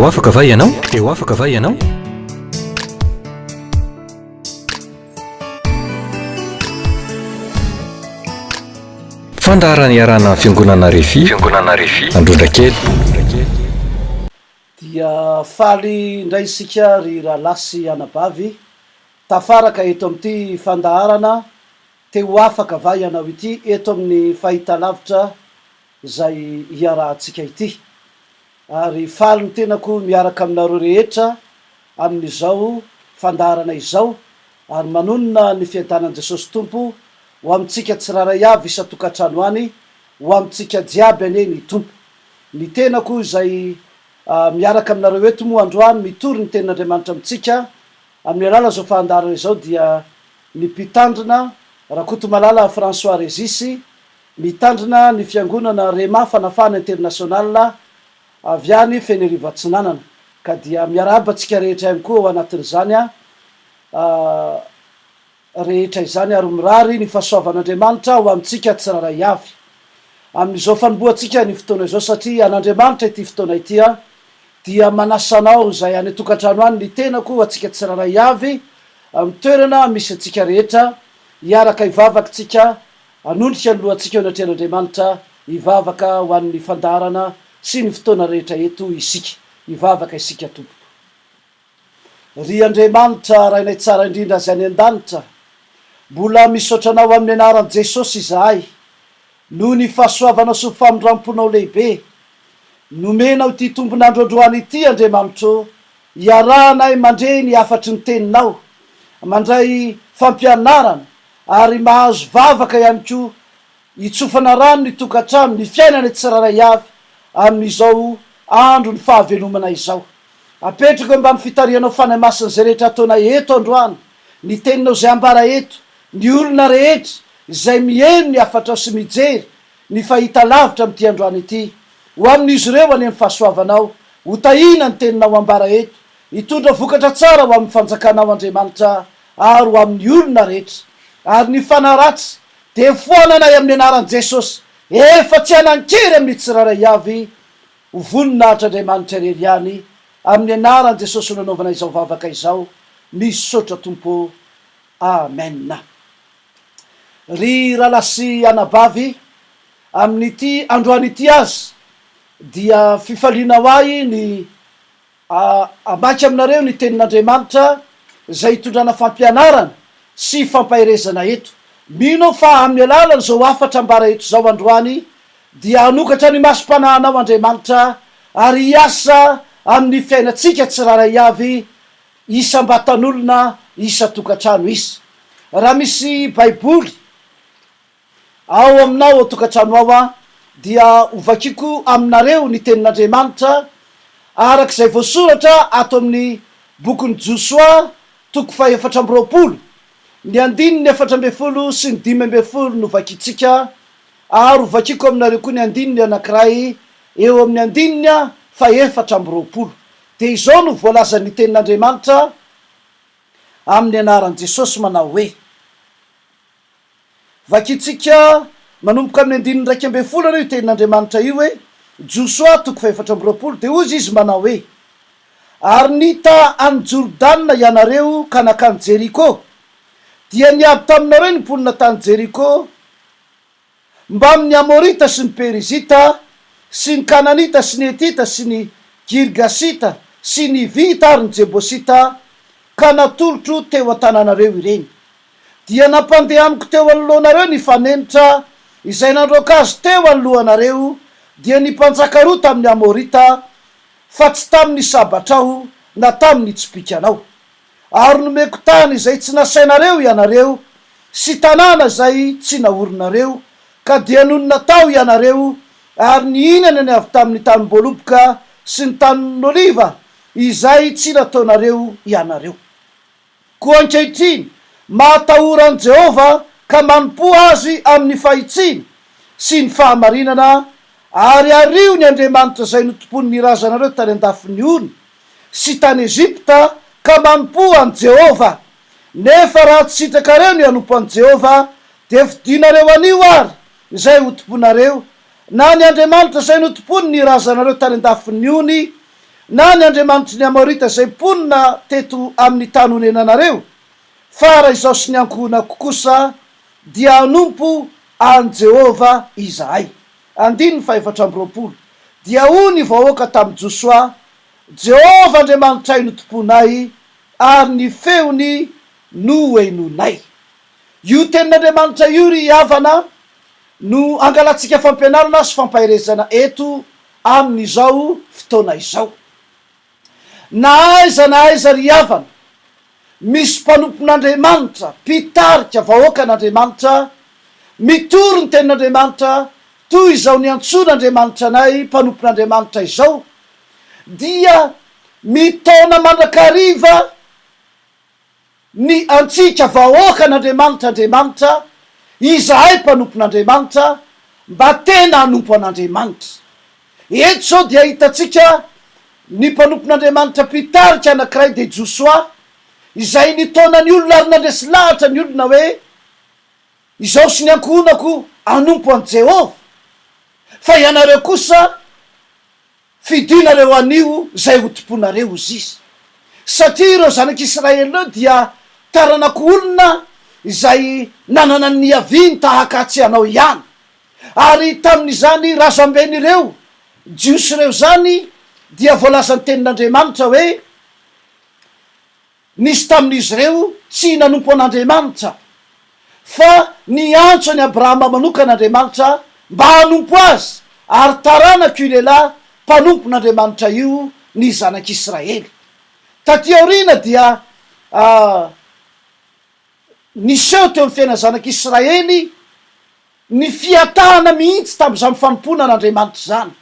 eo afaka va ianao eo afaka va ianao fandarany iarana fiangonana refi androndrakely dia faly indray isika ry rahalasy anabavy tafaraka eto amin'ity fandaharana teo afaka va ianao ity eto amin'ny fahita lavitra zay hiarahantsika ity ary faly ny tenako miaraka aminareo rehetra amin'izao fandaharana izao ary manonona ny fiadanan'i Jesosy Tompo ho amintsika tsiraray avy isa-tokantrano any ho amintsika jiaby ane ny tompo ny tenako zay miaraka aminareo eto moa androany mitory ny tenin'Andriamanitra amintsika amin'ny alala zao fandaharana izao dia ny mpitandrina Rakotomalala François Régis mitandrina ny fiangonana Rema Fanafana International avy any Feneriva Tsinanana ka dia miarahaba antsika rehetra ihany koa ao anatin'izany rehetra izany ary mirary ny fahasoavan'Andriamanitra ho amintsika tsiraray avy amin'izao fanombohantsika ny fotoana izao satria an'Andriamanitra ity fotoana ity dia manasanao zay any tokantrano any ny tenako ho antsika tsiraray avy amin'ny toerana misy antsika rehetra hiaraka hivavakantsika anondrika ny lohantsika eo anatrehan'Andriamanitra hivavaka ho an'ny fandaharana sy ny fotoana rehetra eto isika hivavaka isika tompo ry Andriamanitra rainay tsara indrindra azy any an-danitra mbola misaotranao amin'ny anaran'i Jesosy izahay noho ny fahasoavanao sy famindramponao lehibe nomenao ity tombon'andro androany ity Andriamanitra hiarahanay mandre ny afatry ny teninao mandray fampianarana ary mahazo vavaka ihany koa hitsofana rano ny tokantrano ny fiainany tsiraray avy amin'izao andro ny fahavelomana izao apetraka mba mifitarianao fanahy masina zay rehetra ataonay eto androany ny teninao zay ambara eto ny olona rehetra zay mieno ny afatrao sy mijery ny fahita lavitra amin'ity androany ity ho amin'izy ireo any amin'ny fahasoavanao ho tahina ny teninao ambara eto hitondra vokatra tsara ho amin'ny fanjakanao Andriamanitra ary ho amin'ny olona rehetra ary ny fanaratsy de foananay amin'ny anaran'i Jesosy efa tsy hanan-kery amin'ny tsiraray avy ho voninahitra Andriamanitra irery ihany amin'ny anaran'i Jesosy nanaovana izao vavaka izao misaotra tompo amen ry rahalasy anabavy amin'ity androany ity azy dia fifaliana ho ahy ny amaky aminareo ny tenin'Andriamanitra zay hitondrana fampianarana sy fampahirezana eto mino fa amin'ny alalany zao afatra ambara eto zao androany dia hanokatra ny masom-panahanao Andriamanitra ary hiasa amin'ny fiainantsika tsiraray avy isam-batan'olona isa-tokantrano isa raha misy baiboly ao aminao ao tokantrano ao dia hovakiko aminareo ny tenin'Andriamanitra arak'izay voasoratra ato amin'ny bokin'ny Josoa toko faha-efatra amby roapolo ny 14 sy ny 15 novakitsika ary hovakiko aminareo koa ny 9 anankiray eo amin'ny 14 amby roapolo de izao no voalazan'ny tenin'Andriamanitra amin'ny anaran'i Jesosy manao hoe vakitsika manomboka amin'ny 11 anao io tenin'Andriamanitra io hoe Josoa toko faha-efatra amby roapolo de ozy izy manao hoe ary nita any Jordana ianareo ka nakany Jeriko dia niavy taminareo ny mponina tany Jeriko mba amin'ny Amorita sy ny Perizita sy ny Kananita sy ny Etita sy ny Girgasita sy ny Vita ary ny Jebosita ka natolotro teo an-tananareo ireny dia nampandeha amiko teo anoloanareo ny fanenitra izay nandroaka azy teo anoloanareo dia ny mpanjaka roa tamin'ny Amorita fa tsy tamin'ny sabatrao na tamin'ny tsipikanao ary nomeko tany izay tsy nasainareo ianareo sy tanàna zay tsy naorinareo ka dia noho natao ianareo ary ny inana ny avy tamin'ny tanim-boaloboka sy ny tanin'oliva izay tsy nataonareo ianareo koa ankehitriny mahatahoran'i Jehova ka manompo azy amin'ny fahitsiny sy ny fahamarinana ary ario ny Andriamanitra zay notompony nirazanareo tany an-dafin'ny ony sy tany Ezipta ka manompo an' Jehova nefa raha tsy sitrakareo ny hanompo an' Jehova de fidinareo anio ary zay hotomponareo na ny Andriamanitra zay notompony nirazanareo tany an-dafin'ny ony na ny andriamanitry ny amorita zay ponina teto amin'ny tany honenanareo fa raha izao sy ny ankohonako kosa dia anompo an Jehova izahay. 5:7 dia hoy ny vahoaka tamin'ny Josoa, Jehova andriamanitray no tomponay ary ny feony no henonay. Io tenin'andriamanitra io ry havana no angalatsika fampianarana sy fampahirezana eto amin'izao fotoana izao. Na aiza ry havana misy mpanompon'andriamanitra mpitarika vahoaka n'andriamanitra mitory ny tenin'andriamanitra toy izao ny antson'andriamanitra anay mpanompon'andriamanitra izao, dia mitaona mandrakariva ny antsika vahoaka n'andriamanitra izahay mpanompon'andriamanitra mba tena hanompo an'andriamanitra. Eto zao dia hitatsika ny mpanompon'andriamanitra mpitarika anankiray de Josoa izay nitaona ny olona ary nandresy lahatra ny olona hoe izao sy ny ankohonako hanompo an Jehova, fa ianareo kosa fidinareo anio zay ho tomponareo izy izy. Satria ireo zanak'Israely reo dia taranako olona izay nanana ny aviny tahaka tsy anao ihany, ary tamin'izany razamben'ireo jiosy reo zany dia voalazan'ny tenin'andriamanitra hoe nisy tamin'izy ireo tsy nanompo an'andriamanitra, fa ny antso any Abrahama manokan'andriamanitra mba hanompo azy, ary taranako io lehilahy mpanompon'andriamanitra io ny zanak'Israely. Taty aoriana dia niseho teo amin'ny fiaina zanak'Israely ny fiatahana mihitsy tamin'izany fanompona an'andriamanitra zany,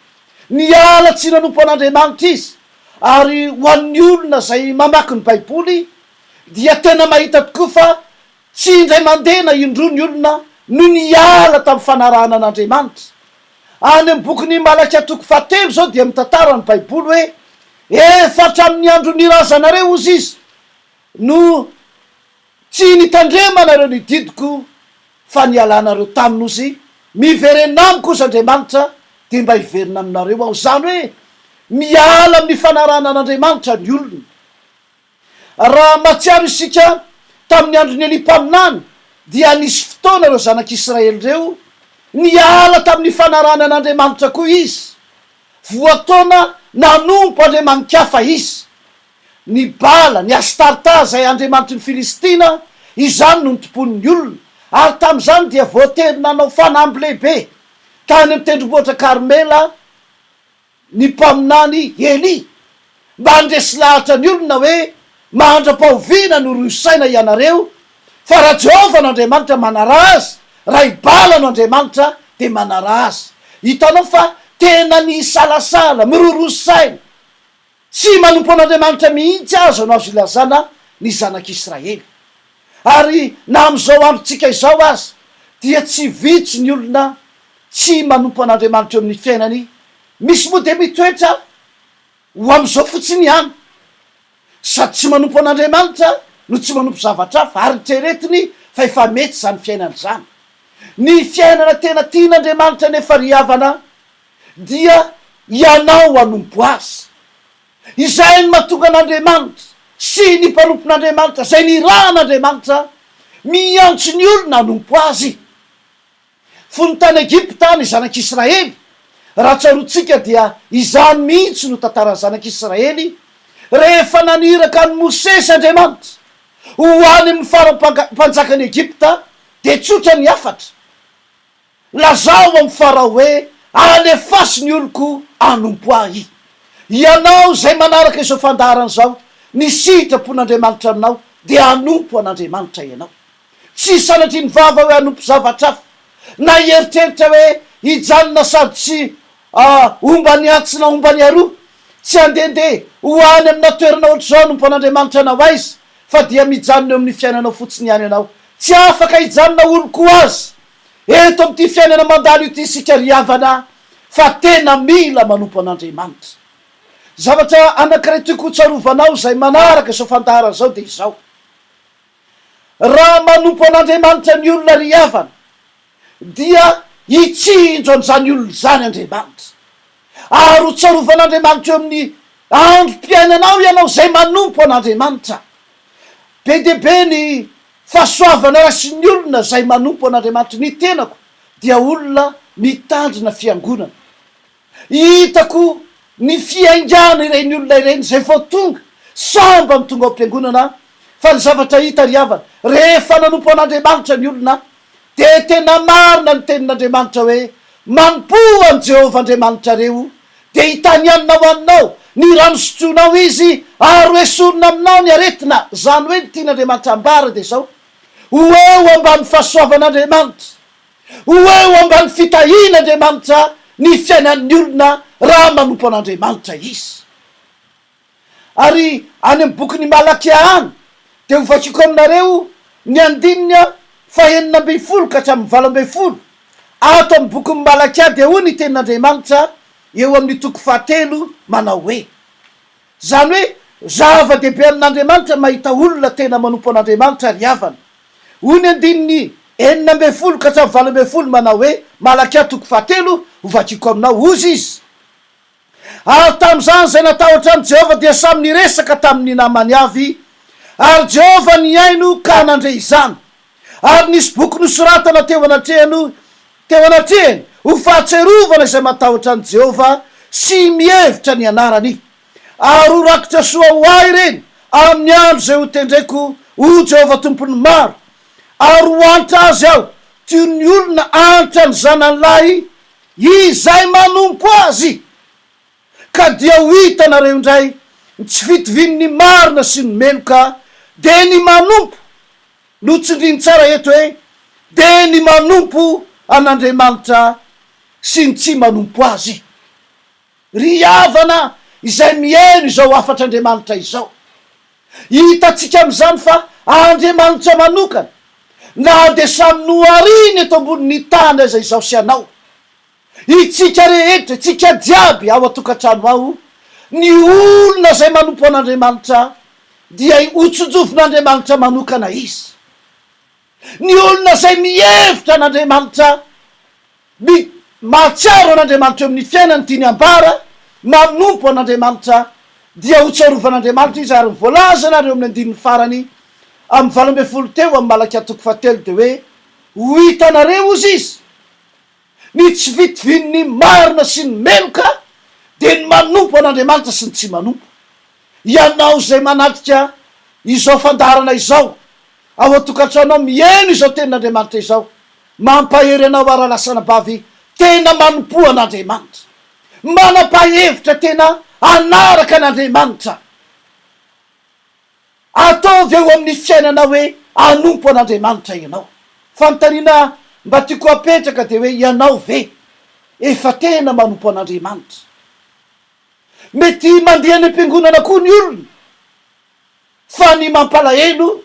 ny ala tsy nanompo an'andriamanitra izy. Ary ho an'ny olona zay mamaky ny baiboly dia tena mahita tokoa fa tsy indray mandena indro ny olona no ny ala tamin'ny fanarahana an'andriamanitra. Any amin'ny bokyny Malaka 3 zao dia mitantara ny baiboly hoe efatra amin'ny andro nirazanareo ozy izy no tsy nitandremanareo ny didiko fa nialanareo taminozy, miverenina amiko ozy Andriamanitra de mba hiverina aminareo aho. Zany hoe miala amin'ny fanarahana an'andriamanitra ny olona. Raha matsiaro isika tamin'ny andro ny alim-paminany dia nisy fotoana ireo zanak'Israely reo niala tamin'ny fanarahana an'andriamanitra koa izy, voataona nanompo andriamanikafa izy. Ny Bala, ny Astarta zay andriamanitry ny Filistina, izany no nitompon'ny olona, ary tamin'izany dia voatery nanao fanamby lehibe tany amin'ny tendrombohitra Karmela ny mpaminany Eli, mba handresy lahatra ny olona hoe mandra-pahoviana no rosaina ianareo, fa raha Jehova no Andriamanitra manara azy, raha i Bala no Andriamanitra de manara azy. Hitanao fa tena ny salasala mirorosaina, tsy manompo an'Andriamanitra mihitsy azo anao azo ilazana ny zanak'Israely. Ary na am'izao androntsika izao azy dia tsy vitsy ny olona tsy manompo an'Andriamanitra eo amin'ny fiainany. Misy moa de mitoetra ho am'izao fotsiny ihany, sady tsy manompo an'Andriamanitra no tsy manompo zavatra hafa, ary tseretiny fa efa mety zany fiainany zany. Ny fiainana tena tian'Andriamanitra nefa ry havana dia ianao hanompo azy. Izay ny mahatonga an'Andriamanitra sy ny mpanompon'Andriamanitra zay ny rahan'Andriamanitra miantso ny olona hanompo azy. Fony tany Egipta ny zanak'Israely, raha tsarotsika dia izany mihitsy no tantaran'ny zanak'Israely rehefa naniraka ny Mosesy Andriamanitra ho any amin'ny farampanjakany Egipta de tsotra ny afatra, lazao amin'ny Farao hoe alefasy ny oloko hanompo ahy. Ianao zay manaraka izao fandaharana zao, ny sitrapon'Andriamanitra aminao de hanompo an'Andriamanitra ianao. Tsy sanatry ny vava hoe hanompo zavatra hafa, na hieritreritra hoe hijanona sady tsy omba ny antsy na omba ny aroa, tsy andende ho any amina toerana ohatr'izao hanompo an'Andriamanitra anao aizy, fa dia mijanona eo amin'ny fiainanao fotsiny ihany ianao. Tsy afaka hijanona olo koa azy eto amin'ity fiainana mandalo ity sika ry havana, fa tena mila manompo an'Andriamanitra. Zavatra anankiray tiako hotsarovanaao zay manaraka izao fandaharana zao de izao: raha manompo an'Andriamanitra ny olona ry havana dia hitsinjo an'izany olona zany Andriamanitra, ary ho tsarovana Andriamanitra eo amin'ny androm-piainanao ianao zay manompo an'andriamanitra. Be debe ny fahasoavana raha sy ny olona zay manompo an'andriamanitra. Ny tenako dia olona mitandrina fiangonana. Hitako ny fiaingana ireny olona ireny zay vao tonga samba mitonga ao am-piangonana, fa ny zavatra hita ry havana rehefa nanompo an'andriamanitra ny olona de tena marina ny tenin'andriamanitra hoe manompo an' Jehova Andriamanitra reo, de hitanianina ho aminao ny rano sotroinao izy ary hoesorina aminao ny aretina. Zany hoe ny tian'andriamanitra ambara de zao: ho eo ambany fahasoavan'andriamanitra, ho eo ambany fitahian'andriamanitra ny fiainan'ny olona raha manompo an'andriamanitra izy. Ary any amin'ny boky ny Malakia any de hovakiko aminareo ny 9:20 ka hatramin'ny 20 ato amin'ny boky ny Malakia de hoy ny tenin'andriamanitra eo amin'ny toko 7 manao hoe, zany hoe zava-dehibe amin'andriamanitra mahita olona tena manompo an'andriamanitra ry havana. Hoy ny 9:20 ka hatramin'ny 20 manao hoe, Malakia toko 7 hovakiko aminao, ozy izy: ary tam'izany zay natahotra an' Jehova dia samy niresaka tamin'ny namany avy, ary Jehova ny aino ka nandre izany. Ary nisy boky nosoratana teo anatrehany ho fahatserovana izay matahotra an' Jehova sy mihevitra ny anarany. Ary ho rakitra soa ho ahy ireny amin'ny andro zay ho tendreko ho Jehova tompony maro, ary ho antra azy aho toy ny olona antra ny zanany lahy izay manompo azy. Ka dia ho hitanareo indray tsy fitovin'ny marina sy ny meloka de ny manompo. Notsindriny tsara eto hoe de ny manompo an'andriamanitra sy ny tsy manompo azy. Ry havana izay mihaino izao afatr'andriamanitra izao, hitatsika am'izany fa andriamanitra manokana na de samy nohariny eto ambonin'ny tany aza izao sy anao. Itsika rehetra, itsika jiaby ao atokantrano ao, ny olona zay manompo an'andriamanitra dia hotsojofon'andriamanitra manokana izy. Ny olona zay mihevitra an'andriamanitra, mahatsiaro an'andriamanitra eo amin'ny fiainany tiany ambara, manompo an'andriamanitra dia hotserovan'andriamanitra izy. Ary mivoalaza nareo amin'ny 9 farany amin'ny 20 teo amin'ny Malakia toko 7 de hoe ho hitanareo ozy izy ny tsy fitovin'ny marina sy ny meloka de ny manompo an'andriamanitra sy ny tsy manompo. Ianao zay manatrika izao fandarana izao ao atokantrano mihaino izao tenin'andriamanitra izao, mampahery anao ara-lasana bavy tena manompo an'andriamanitra, manapa-hevitra tena anaraka an'andriamanitra. Ataovy eo amin'ny fiainana hoe anompo an'andriamanitra ianao. Fanontaniana mba tiako apetraka de hoe ianao ve efa tena manompo an'andriamanitra? Mety mandeha ny am-piangonana koa ny olona, fa ny mampalahelo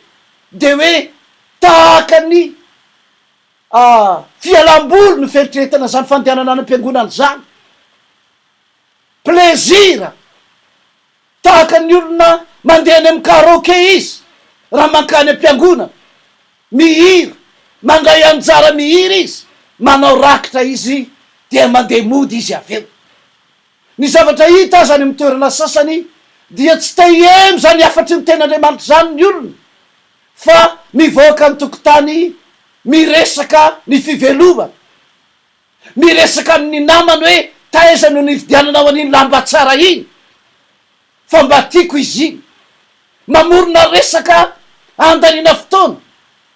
de hoe tahaka ny fialam-boly ny feritreretana zany fandehanana any am-piangonana zany, plezira. Tahaka ny olona mandeha any amin'ny karaoke izy raha mankany am-piangonana, mihira, mangay anjara mihira izy, manao rakitra izy dia mandeha mody izy aveo. Ny zavatra hita zany amin'ny toerana sasany dia tsy tahem zany afatry ny ten'andriamanitra zany ny olona, fa mivoaka ny tokotany miresaka ny fivelomana, miresaka amin'ny namany hoe taiza no nividiananao an'iny lamba tsara iny, fa mba tiako izy iny. Mamorona resaka andaniana fotoana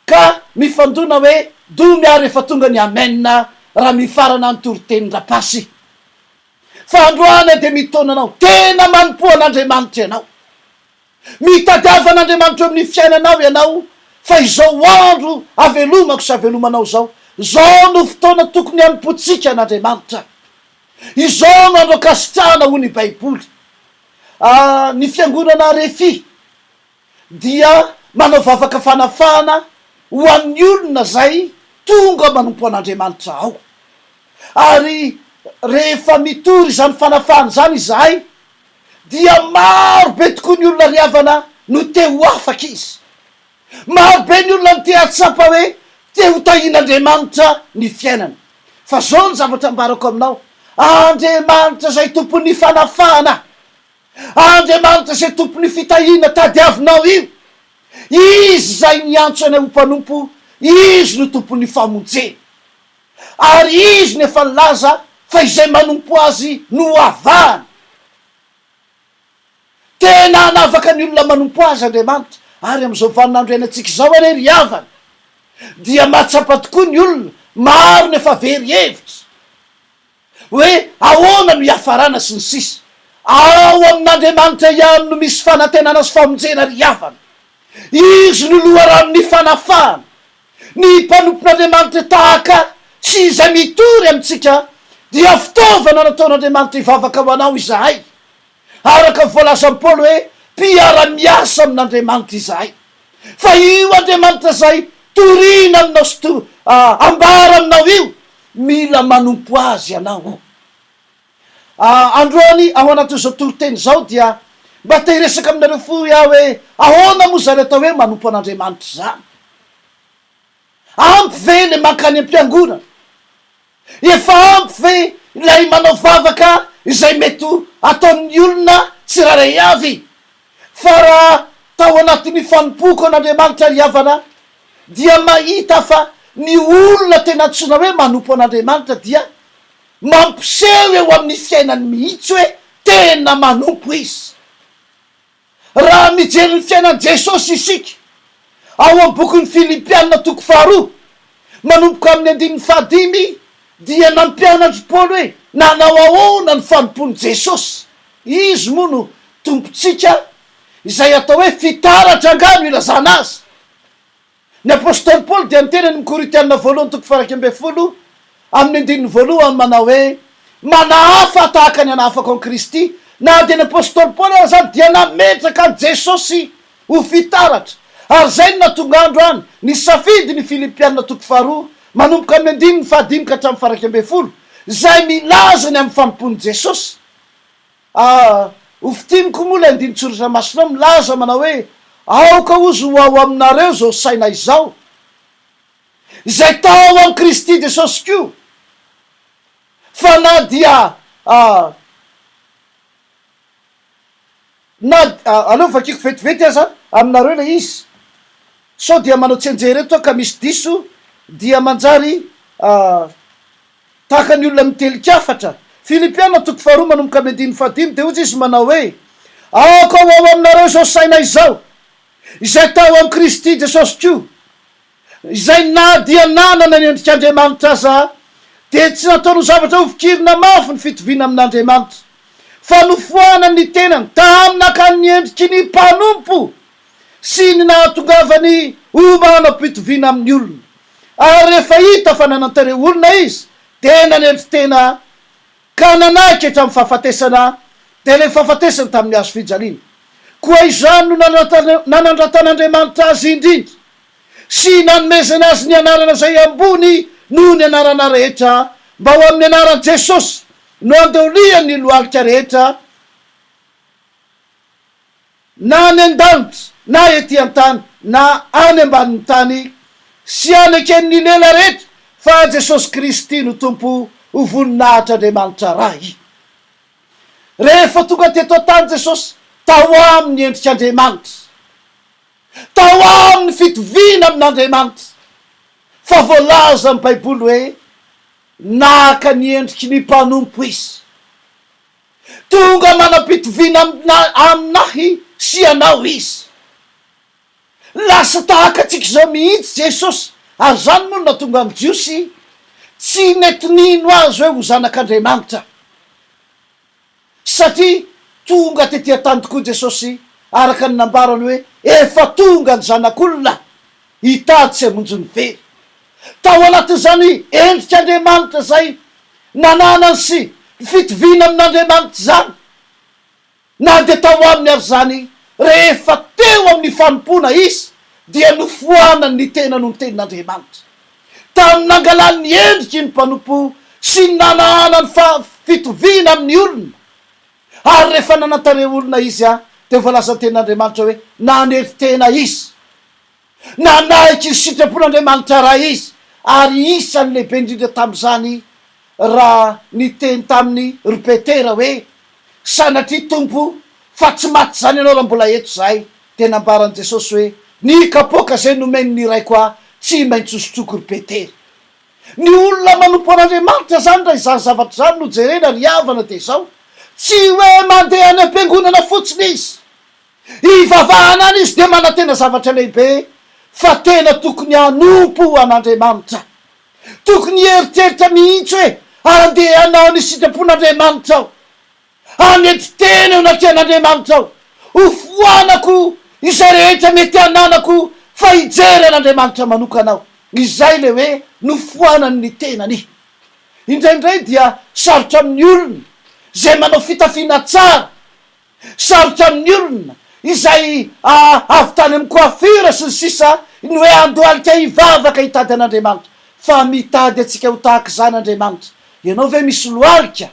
ka mifandona hoe do miary efa tonga ny amenna raha mifarana ny toroteny rapasy. Fa androany de mitonanao tena manompo an'andriamanitra ianao, mitadiava an'andriamanitra eo amin'ny fiainanao ianao, fa izao andro avelomako sy avelomanao zao no fotoana tokony hanompotsika an'andriamanitra, izao no andro akasitrahana ho ny baiboly. Ny fiangonana refi dia manao vavaka fanafana ho an'ny olona zay tonga manompo an'andriamanitra ao. Ary rehefa mitory zany fanafana zany izahay dia maro be tokoa ny olona ry havana no te ho afaka izy, maro be ny olona no te atsapa hoe te ho tahin'andriamanitra ny fiainana. Fa zao ny zavatra ambarako aminao, andriamanitra zay tompon'ny fanafana Andriamanitra zay tompony fitahina tadiavinao io, izy zay niantso anay ho mpanompo, izy no tompony famonjena, ary izy nefa nilaza fa izay manompo azy no avany. Tena anavaka ny olona manompo azy Andriamanitra, ary am'izao vaninandro ainatsika zao ane ry havana dia mahatsapa tokoa ny olona maro nefa very hevitra hoe ahoana no hiafarana sy ny sisa. Ao amin'Andriamanitra ihany no misy fanantenana sy famonjena ry havana. Izy no loharan'ny fanafahana, ny mpanompon'Andriamanitra tahaka sy izay mitory amintsika dia fitaovana nataon'Andriamanitra hivavaka ho anao izahay, araka voalaza amin'ny Paoly hoe mpiara-miasa amin'Andriamanitra izahay. Fa io Andriamanitra zay torina aminao sy ambara aminao io, mila manompo azy ianao. Androany ao anatin'izao toroteny zao dia mba te hiresaka aminareo fo iaho hoe ahoana moa zany atao hoe manompo an'Andriamanitra zany. Ampy ve le mankany am-piangonana, efa ampy ve ilay manao vavaka izay mety ataon'ny olona tsiraray avy. Fa raha tao anatin'ny fanompoko an'Andriamanitra ry havana dia mahita fa ny olona tena antsoina hoe manompo an'Andriamanitra dia mampiseho eo amin'ny fiainany mihitsy hoe tena manompo izy. Raha mijery ny fiainan'i Jesosy isika ao amin'ny bokin'ny Filipianina 4 manompoka amin'ny 15 dia nampianatry Paoly hoe nanao ahoana ny fanompon'i Jesosy. Izy moa no tompontsika izay atao hoe fitaratra angano ilazana azy. Ny apôstôly Paoly dia niteny ny Koritianina 1:1 amin'ny 1 manao hoe manahafa tahaka ny anahafako an Kristy. Na dia ny apôstôly Paoly ary zany dia nametraka an Jesosy ho fitaratra, ary zay no natonga andro any ny safidy ny Filipianina 2 manomboka amin'ny 15 ka hatramin'ny 20 zay milaza ny amin'ny fanompony Jesosy. Ho fitiniko moa lay andiny tsoratra masina milaza manao hoe aoka ozy ho ao aminareo zao saina izao izay tao am Kristy Jesosy ko, fa na dia aleo vakiko vetivety aza aminareo le izy sao dia manao tsenjery eto ka misy diso dia manjary tahaka ny olona mitelikafatra. Filipianina 2 manomboka amin'ny 15 de ozy izy manao hoe aoka ho ao aminareo zao saina izao izay tao am Kristy Jesosy ko, izay na dia nanana ny endrik'Andriamanitra aza de tsy nataony zavatra ho fikirina mafy ny fitoviana amin'Andriamanitra, fa nofoana ny tenany taminakany ny endriky ny mpanompo sy ny nahatongavany ho manam-pitoviana amin'ny olona. Ary rehefa hita fa nanantareo olona izy tena ny endry tena ka nanaiky hatramin'ny fahafatesana, de le fahafatesana tamin'ny hazo fijaliana. Koa izany no nanandratan'Andriamanitra azy indrindra sy nanomezana azy ny anarana zay ambony noho ny anarana rehetra, mba ho amin'ny anaran'i Jesosy no andeoliany lohalika rehetra na any an-danitra na ety an-tany na any ambanin'ny tany sy anaken'ny lela rehetra, fa Jesosy Kristy no tompo ho voninahitr'Andriamanitra ray. Rehefa tonga teto an-tany Jesosy tao amin'ny endrik'Andriamanitra, tao amin'ny fitoviana amin'Andriamanitra, fa voalaza amin'ny Baiboly hoe naka ny endriky ny mpanompo izy, tonga manam-pitoviana aminahy sy anao izy. Lasa tahaka atsika zao mihitsy Jesosy, ary zany moa no natonga amin'ny jiosy tsy netinino azy hoe ho zanak'Andriamanitra, satria tonga tetỳ an-tany tokoa Jesosy araka ny nambarany hoe efa tonga ny zanak'olona hitady tsy hamonjy ny very. Tao anatin'izany endrik'Andriamanitra zay nananany sy fitoviana amin'Andriamanitra zany, na de tao aminy ary zany rehefa teo amin'ny fanompona izy dia nofoanany ny tena no ny tenin'Andriamanitra tamin'ny nangalany ny endriky ny mpanompo sy ny nananany fitoviana amin'ny olona. Ary rehefa nanantareo olona izy de voalaza ny tenin'Andriamanitra hoe nanery tena izy, nanaiky ny sitrapon'Andriamanitra raha izy, ary isany lehibe indrindra tamin'izany raha ny teny tamin'ny ry Petera hoe sanatria tompo fa tsy maty zany ianao raha mbola eto zahay tena ambaran' jesosy hoe ny kapoka zay nomeny ny ray koa tsy maintsy osotsoko ry petery. Ny olona manompo an'andriamanitra zany raha izany zavatra zany no jerena ry havana de zao tsy hoe mandeha any am-piangonana fotsiny izy ivavahana any izy de manantena zavatra lehibe, fa tena tokony hanompo an'andriamanitra, tokony heritreritra mihitsy hoe andeha anao ny sitrapon'andriamanitra ao, anety tena eo natian'andriamanitra ao, hofoanako izay rehetra mety ananako fa hijery an'andriamanitra manokanao. Izay le hoe nofoanany ny tenany. Indraindray dia sarotra amin'ny olona zay manao fitafiana tsara, sarotra amin'ny olona izay avy tany amin'ny coiffure sy ny sisa ny hoe andohalika hivavaka hitady an'andriamanitra, fa mitady atsika ho tahaka zany Andriamanitra. Ianao ve misy lohalika?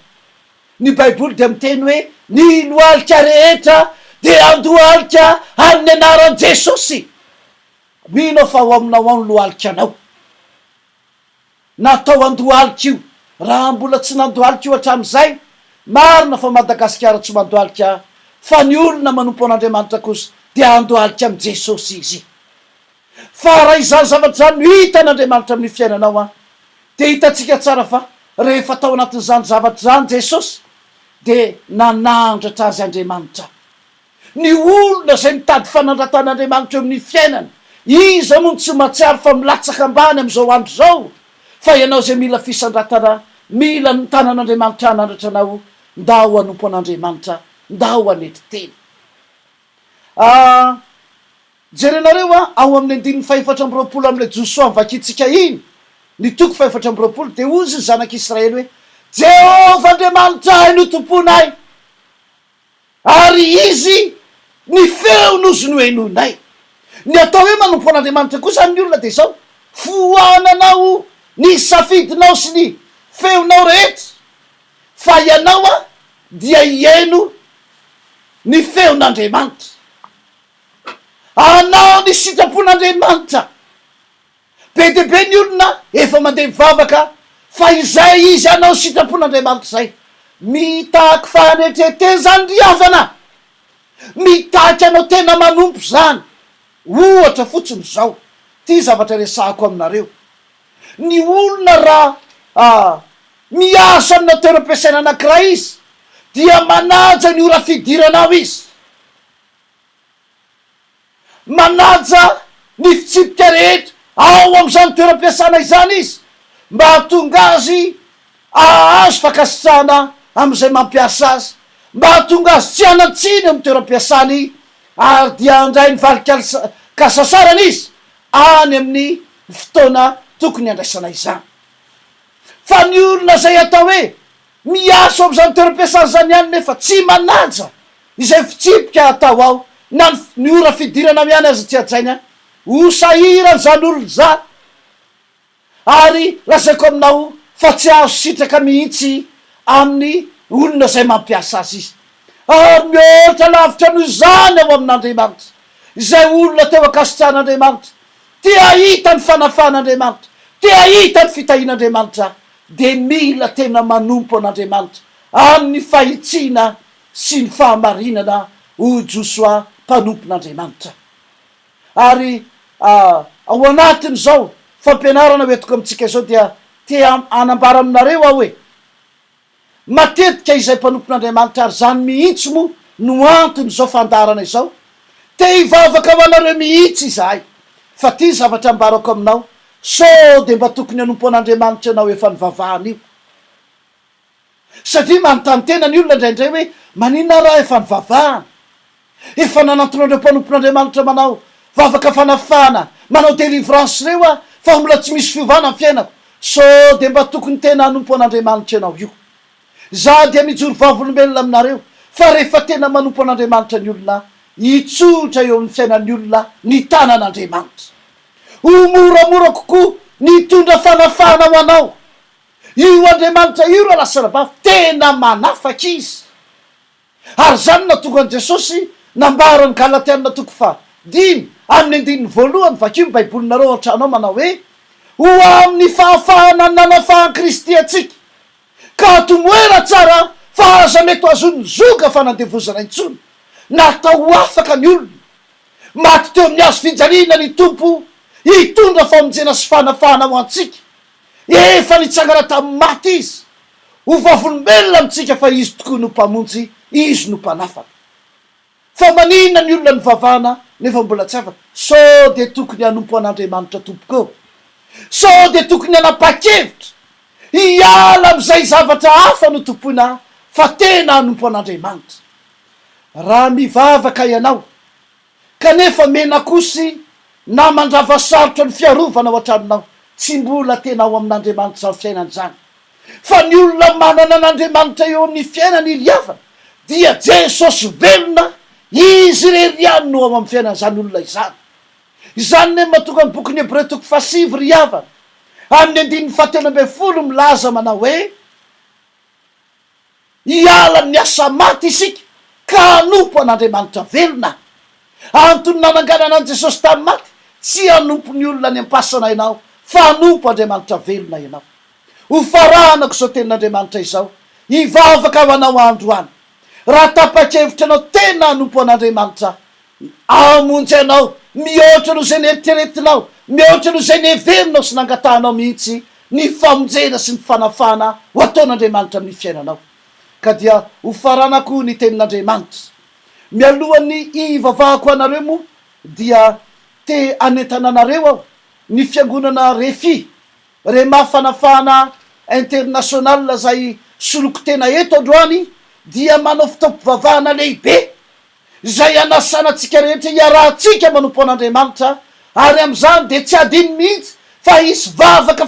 Ny baiboly de miteny hoe ny lohalika rehetra de andohalika amin'ny anaran'i Jesosy. Minao fa ho aminao ao ny lohalika anao, natao andohalika io. Raha mbola tsy nandohalika io hatramin'izay, marina fa Madagasikara tsy mandohalika, fa ny olona manompo an'Andriamanitra kosa dia andohalika amin'i Jesosy izy. Fa raha izany zavatra zany no hita an'Andriamanitra amin'ny fiainanao de hitantsika tsara fa rehefa tao anatin'izany zavatra zany Jesosy de nanandratra azy Andriamanitra. Ny olona zay mitady fanandratan'Andriamanitra eo amin'ny fiainana, iza moa tsy mahatsiaro fa milatsaka ambany am'izao andro zao. Fa ianao zay mila fisandratana, mila ny tanan'Andriamanitra hanandratra anao, nda ho hanompo an'Andriamanitra, nda ho hanety teny. Jerenareo ao amin'ny 440 am'le Josoa mivakitsika iny, ny toko 440 de ozy ny zanak'Israely hoe Jehova Andriamanitra ay no tomponay, ary izy ny feo nozy no henonay. Ny atao hoe manompo an'Andriamanitra kosa ny olona de zao foananao ny safidinao sy ny feonao rehetra, fa ianao dia hieno ny feon'Andriamanitra, anao ny sitrapon'Andriamanitra. Be de be ny olona efa mandeha mivavaka fa izay izy anao sitrapon'Andriamanitra zay, mitahaky fahanetreteny zany ry havana, mitahaky anao tena manompo zany. Ohatra fotsiny zao, ty zavatra resahako aminareo, ny olona raha miasa amina toeram-piasaina anankiray izy dia manaja ny ora fidiranao izy, manaja ny fitsipika rehetra ao am'izany toeram-piasana izany izy, mba hatonga azy ahazo fakasitrahana am'izay mampiasa azy, mba hatonga azy tsy hanantsiny amin'ny toeram-piasany, ary dia andray ny valikasasarana izy any amin'ny fotoana tokony andraisana izany. Fa ny olona zay atao hoe miasa am'izany toeram-piasana zany ihany nefa tsy manaja izay fitsipika atao ao, na ny ora fidirana ihany azy tsy atsaina, ho sahirany zany olona zany. Ary lazaiko aminao fa tsy azo sitraka mihitsy amin'ny olona zay mampiasa azy izy, ary mihoatra lavitra noho zany ao amin'Andriamanitra. Izay olona teo akasitrahan'Andriamanitra, te ahita ny fanafan'Andriamanitra, te ahita ny fitahin'Andriamanitra, de mila tena manompo an'Andriamanitra amin'ny fahitsiana sy ny fahamarinana ho Josoa mpanompon'Andriamanitra. Ary ao anatiny zao fampianarana hoetiko amintsika zao dia te anambara aminareo aho hoe matetika izay mpanompon'Andriamanitra, ary zany mihitsy moa no antony zao fandarana izao, te hivavaka ho anareo mihitsy izahay. Fa ty zavatra ambarako aminao, so de mba tokony hanompo an'Andriamanitra anao efa nivavahana io, satria manontany tena ny olona indraindray hoe maninona raha efa nivavahana, efa nanantonandreo mpanompon'Andriamanitra manao vavaka fanafana, manao délivrance reo fa mbola tsy misy fiovana amin'ny fiainako. So de mba tokony tena hanompo an'Andriamanitra anao io. Za dia mijoro vavolombelona aminareo fa rehefa tena manompo an'Andriamanitra ny olona, hitsotra eo amin'ny fiainan'ny olona ny tanan'Andriamanitra, ho moramora kokoa ny tondra fanafana ho anao. Io Andriamanitra io raha lasa rabafy tena manafaka izy. Ary zany natonga an' Jesosy nambara ny Galatiana toko 5 amin'ny 1:1 vakio baibolinareo antranao manao hoe ho amin'ny fahafahana nanafahan Kristy atsika, ka tomoera tsara fa aza mety azony zoga fanandevozana intsony, natao afaka ny olona maty teo amin'ny azo fijaliana ny tompo hitondra famonjena sy fanafahana ho antsika efa nitsangana tamin'ny maty izy ho vavolombelona amitsika fa izy tokoa no mpamonjy izy no mpanafaka fa maninona ny olona ny vavana nefa mbola tsy afaka so de tokony hanompo an'andriamanitra tompoko so de tokony hanapa-kevitra hiala am'izay zavatra hafa no tompoina fa tena hanompo an'andriamanitra raha mivavaka ianao kanefa mena kosy na mandrava sarotra ny fiarovana ao an-tranonao tsy mbola tena ao amin'andriamanitra ny fiainany zany fa ny olona manana an'andriamanitra eo amin'ny fiainany iliavana dia jesosy velona izy reriany no ao amin'ny fiainany zany olona izany izany ne matonga ny bokyny Hebreo toko 7 riavana amin'ny 19 milaza manao hoe hiala amin'ny asa maty isika ka hanompo an'andriamanitra velona antony nananganana an' jesosy tamin'ny maty tsy hanompo ny olona ny ampasana ianao fa hanompo andriamanitra velona ianao ho farahanako zao tenin'andriamanitra izao hivavaka ao anao androany raha tapa-kevitra anao tena hanompo an'andriamanitra amonjy anao mihoatra no zay ny eritreretinao mihoatra no zay ny everinao sy nangatahanao mihitsy ny famonjena sy ny fanafana ho ataon'andriamanitra amin'ny fiainanao ka dia ho faranako ny tenin'andriamanitra mialohan'ny ivavahako anareo moa dia te anentananareo aho ny fiangonana refi rema fanafana international zay soloko tena eto androany dia manao fitaopovavahana lehibe zay anasanatsika rehetra hiarahantsika manompo an'andriamanitra ary am'izany de tsy adiny mihitsy fa isy vavaka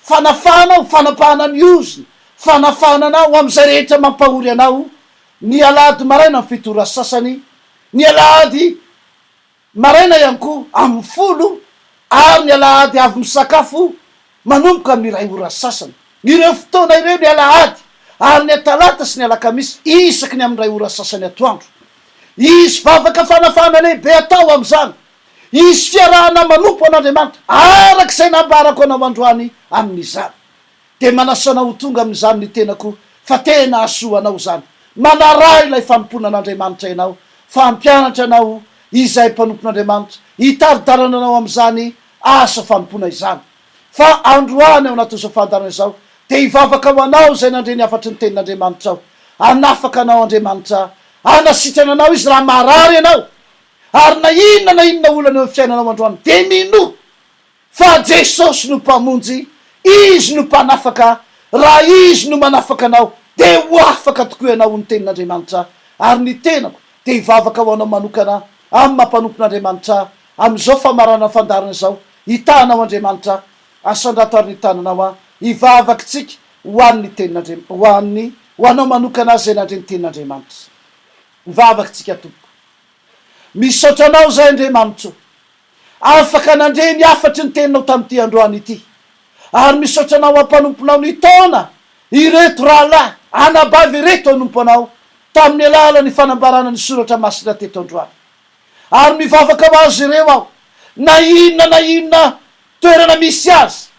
fanafana ho fanapahana ny oziny fanafana anao am'izay rehetra mampahory anao ny alady maraina amin'ny fitora sasany ny alady maraina ihany koa amin'ny folo ary ny alahady avy misakafo manomboka amin'ny ray ora sasany ireo fotoana ireo ny alahady ary ny atalata sy ny alakamisy isaky ny amin'ny ray ora sasany atoandro izy vavaka fanafana lehibe atao am'izany izy fiarahana manompo an'andriamanitra arak'izay nambarako anao androany amin'izany de manasana ho tonga amin'izany ny tenako fa tena asoanao zany manaray ilay fanompona an'andriamanitra ianao fampianatra anao izay mpanompon'andriamanitra hitaridarana anao am'izany asa fanompona izany fa androany ao anaty zao fandarana izao de hivavaka ho anao zay nandre ny afatry ny tenin'andriamanitra ao anafaka anao andriamanitra anasitrana anao izy raha marary ianao ary na inona olana eo fiainanao androany de mino fa jesosy no mpamonjy izy no mpanafaka raha izy no manafaka anao de ho afaka tokoa ianao ny tenin'andriamanitra ary ny tenako de hivavaka ho anao manokana amin'ny mampanopin'andriamanitra am'izao famarana fandarana zao hitanao andriamanitra asandrato ary ny tananao a hivavaka tsika hoan'ny tenin'andriamanitra ho anao manokana zay nandre ny tenin'andriamanitra hivavaka tsika tompoko misaotra anao zay andriamanitra afaka nandre ny afatry ny teninao tamin'ity androany ity ary misaotra anao ampanomponao ny taona ireto rahalahy anabavy reto anompo anao tamin'ny alala ny fanambarana ny soratra masina teto androany ary mivavaka ho azy ireo aho na inona toerana misy azy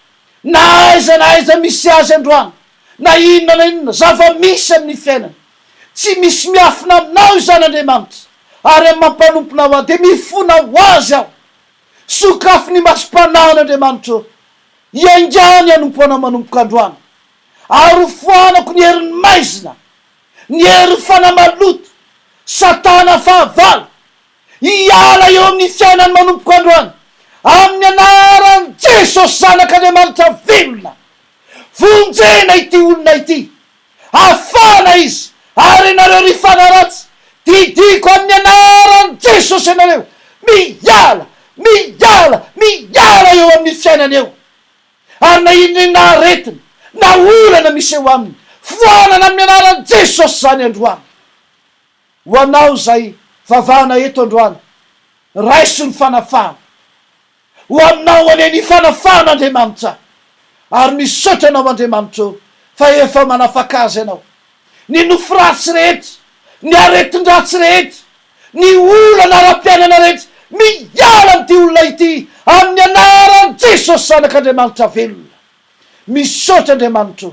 na aiza misy azy androany na inona zava-misy amin'ny fiainana tsy misy miafina aminao izany andriamanitra ary amin'ny mampanomponao aho de mifona ho azy aho sokafo ny masom-panahana andriamanitra iangany anompo anao manompoka androany ary ho foanako ny herin'ny maizina ny hery fanamaloto satana fahavalo hiala eo amin'ny fiainany manompoka androany amin'ny anarany jesosy zanak'andriamanitra velona vonjena ity olona ity afana izy ary anareo ry fanaratsy didiko amin'ny anarany jesosy ianareo miala eo amin'ny fiainany eo ary na inona aretina na olana misy eo aminy foanana amin'ny anarany jesosy zany androany ho anao zay vavana eto androany raiso ny fanafana ho aminao aneny fanafana andriamanitra ary misaotra anao andriamanitra fa efa manafaka azy ianao ny nofiratsy rehetra ny aretin-dratsy rehetra ny olana ara-piainana rehetra miala am'ty olona ity amin'ny anarany jesosy zanak'andriamanitra velona misaotra andriamanitra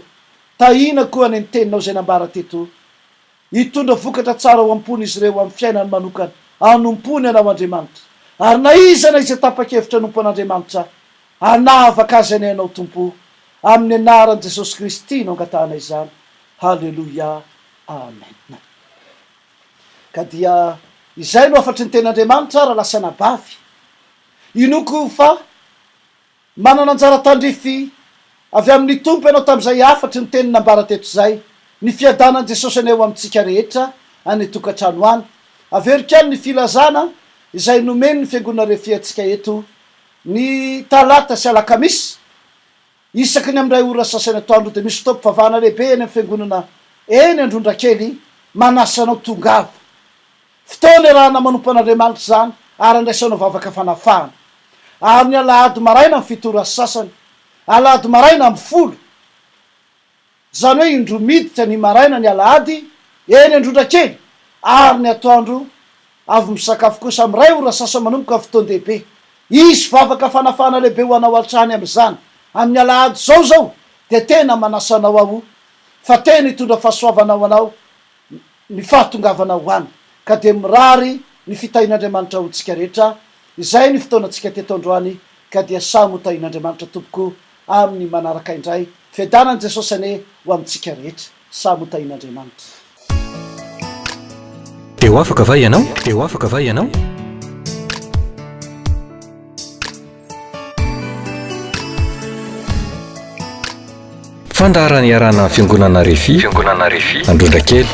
tahina koa any ny teninao zay nambara teto hitondra vokatra tsara ho ampony izy ireo amin'ny fiainany manokana anompony anao Andriamanitra ary na iza na izy tapa-kevitra anompo an'Andriamanitra anavaka azy any anao tompo amin'ny anaran'i Jesosy Kristy no angatahana izany. Halleloia, amen. Ka dia izay no afatry ny ten'Andriamanitra raha lasa nabavy inoko fa manana anjara tandrify avy amin'ny tompo ianao tamin'izay afatry ny teny nambara teto zay ny fiadanan'i Jesosy aneo amintsika rehetra any tokantrano any. Averika ny filazana izay nomeny ny fiangonana refiantsika eto ny talata sy alakamisy isaky ny amin'ray ora sasany atoandro dia misy fotoam-pivavahana lehibe eny amin'ny fiangonana eny Androndrakely manasanao tongava. Fotoana iarahana manompo an'Andriamanitra zany ary andraisanao vavaka fanafahana ary ny alahady maraina amin'ny fitora sasany, alahady maraina amin'ny folo, zany hoe indro miditra ny maraina ny alahady eny Androndrakely ary ny atoandro avy misakafo kosa amin'ny ray ora sasany manomboka fotoan-dehibe. Isy vavaka fanafahana lehibe ho anao hatrany amin'izany amin'ny alahady zao dia tena manasanao aho fa tena hitondra fahasoavanao anao ny fahatongavanao any. Ka dia mirary ny fitahin'Andriamanitra ho tsika rehetra. Izay ny fotoanantsika teto androany ka dia samy hotahin'Andriamanitra tompoko amin'ny manaraka indray. Fiadanan'i Jesosy ane ho amintsika rehetra, samy hotahin'Andriamanitra. Teo afaka va ianao? Teo afaka va ianao? Fandaharana iarana fiangonana Refi Androndrakely